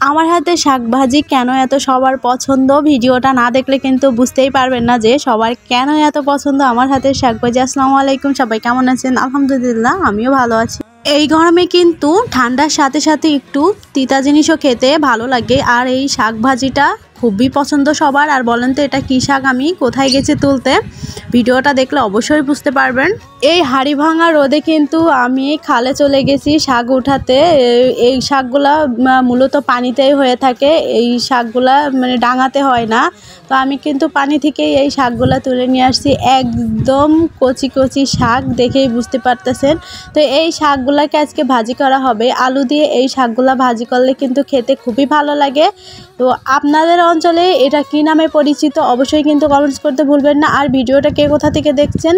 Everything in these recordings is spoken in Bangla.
আমার হাতে শাক ভাজি কেন এত সবার পছন্দ, ভিডিওটা না দেখলে কিন্তু বুঝতেই পারবেন না যে সবার কেন এত পছন্দ আমার হাতের শাক ভাজি। আসসালামু আলাইকুম, সবাই কেমন আছেন? আলহামদুলিল্লাহ, আমিও ভালো আছি। এই গরমে কিন্তু ঠান্ডার সাথে সাথে একটু তিতা জিনিসও খেতে ভালো লাগে, আর এই শাক ভাজিটা খুবই পছন্দ সবার। আর বলেন তো এটা কী শাক, আমি কোথায় গেছি তুলতে, ভিডিওটা দেখলে অবশ্যই বুঝতে পারবেন। এই হাড়ি ভাঙা রোদে কিন্তু আমি খালে চলে গেছি শাক উঠাতে। এই শাকগুলা মূলত পানিতেই হয়ে থাকে, এই শাকগুলা মানে ডাঙাতে হয় না। তো আমি কিন্তু পানি থেকেই এই শাকগুলা তুলে নিয়ে আসছি, একদম কচি কচি শাক, দেখেই বুঝতে পারতেছেন। তো এই শাকগুলাকে আজকে ভাজি করা হবে, আলু দিয়ে এই শাকগুলা ভাজি করলে কিন্তু খেতে খুবই ভালো লাগে। তো আপনাদের অঞ্চলে এটা কী নামে পরিচিত অবশ্যই কিন্তু কমেন্টস করতে ভুলবেন না। আর ভিডিওটা কে কোথা থেকে দেখছেন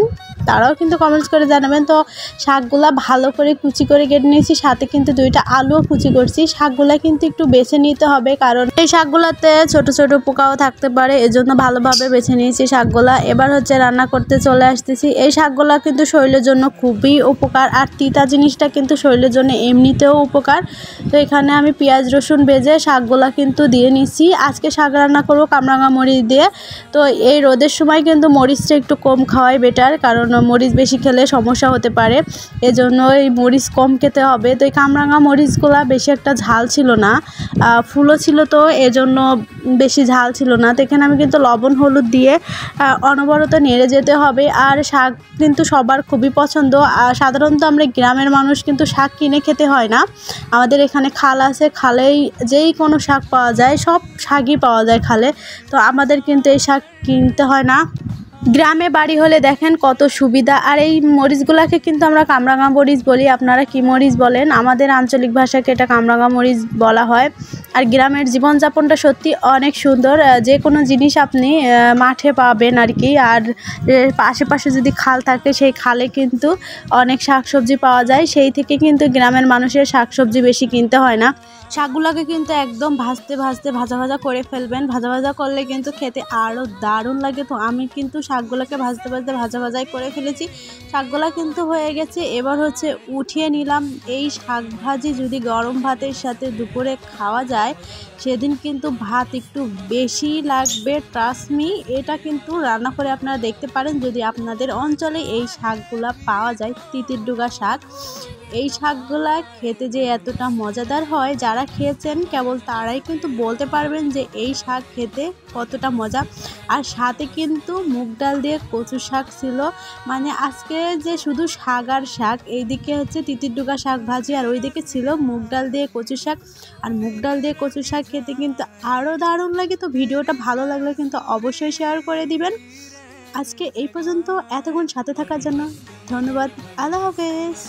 তারাও কিন্তু কমেন্টস করে জানাবেন। তো শাকগুলা ভালো করে কুচি করে কেটে নিয়েছি, সাথে কিন্তু 2টা আলুও কুচি করছি। শাকগুলা কিন্তু একটু বেছে নিতে হবে, কারণ এই শাকগুলাতে ছোট ছোট পোকাও থাকতে পারে, এজন্য ভালোভাবে বেছে নিয়েছি শাকগুলা। এবার হচ্ছে রান্না করতে চলে আসতেছি। এই শাকগুলা কিন্তু শরীরের জন্য খুবই উপকার, আর তিতা জিনিসটা কিন্তু শরীরের জন্য এমনিতেও উপকার। তো এখানে আমি পেঁয়াজ রসুন ভেজে শাকগুলা কিন্তু দিয়ে নিচ্ছি। আজকে শাক রান্না করবো কামরাঙা মরিচ দিয়ে। তো এই রোদের সময় কিন্তু মরিচটা একটু কম খাওয়াই বেটার, কারণ মরিচ বেশি খেলে সমস্যা হতে পারে, এজন্য এই মরিচ কম খেতে হবে। তো এই কামরাঙা মরিচগুলা বেশি একটা ঝাল ছিল না, ফুলও ছিল, তো এজন্য বেশি ঝাল ছিল না। তো এখানে আমি কিন্তু লবণ হলুদ দিয়ে অনবরত নেড়ে যেতে হবে। আর শাক কিন্তু সবার খুবই পছন্দ। সাধারণত আমরা গ্রামের মানুষ কিন্তু শাক কিনে খেতে হয় না, আমাদের এখানে খাল আছে, খালেই যেই কোনো শাক পাওয়া যায়, সব শাকই পাওয়া যায় খালে। তো আমাদের কিন্তু এই শাক কিনতে হয় না। গ্রামে বাড়ি হলে দেখেন কত সুবিধা। আর এই মরিচগুলাকে কিন্তু আমরা কামরাঙা মরিচ বলি, আপনারা কি মরিচ বলেন? আমাদের আঞ্চলিক ভাষাকে এটা কামরাঙা মরিচ বলা হয়। আর গ্রামের জীবনযাপনটা সত্যি অনেক সুন্দর, যে কোনো জিনিস আপনি মাঠে পাবেন আর কি। আর আশেপাশে যদি খাল থাকে, সেই খালে কিন্তু অনেক শাকসবজি পাওয়া যায়, সেই থেকে কিন্তু গ্রামের মানুষের শাকসবজি বেশি কিনতে হয় না। শাকগুলোকে কিন্তু একদম ভাজতে ভাজতে ভাজা ভাজা করে ফেলবেন, ভাজা ভাজা করলে কিন্তু খেতে আরও দারুণ লাগে। তো আমি কিন্তু শাকগুলোকে ভাজতে ভাজতে ভাজা ভাজাই করে ফেলেছি, শাকগুলো কিন্তু হয়ে গেছে। এবার হচ্ছে উঠিয়ে নিলাম। এই শাক ভাজি যদি গরম ভাতের সাথে দুপুরে খাওয়া যায়, সেদিন কিন্তু ভাত একটু বেশি লাগবে, ট্রাস্ট মি। এটা কিন্তু রান্না করে আপনারা দেখতে পারেন যদি আপনাদের অঞ্চলে এই শাকগুলা পাওয়া যায়, তিতির ডুগা শাক। এই শাকগুলা খেতে যে এতটা মজাদার হয়, যারা খেয়েছেন কেবল তারাই কিন্তু বলতে পারবেন যে এই শাক খেতে কতটা মজা। আর সাথে কিন্তু মুগ ডাল দিয়ে কচু শাক ছিল, মানে আজকে যে শুধু শাক আর শাক, এইদিকে হচ্ছে তিতির ডুগা শাক ভাজি, আর ওইদিকে ছিল মুগ ডাল দিয়ে কচু শাক। আর মুগ ডাল দিয়ে কচু শাক খেতে কিন্তু আরও দারুণ লাগে। তো ভিডিওটা ভালো লাগলে কিন্তু অবশ্যই শেয়ার করে দিবেন। আজকে এই পর্যন্ত, এতক্ষণ সাথে থাকার জন্য ধন্যবাদ। আল্লাহ হাফেজ।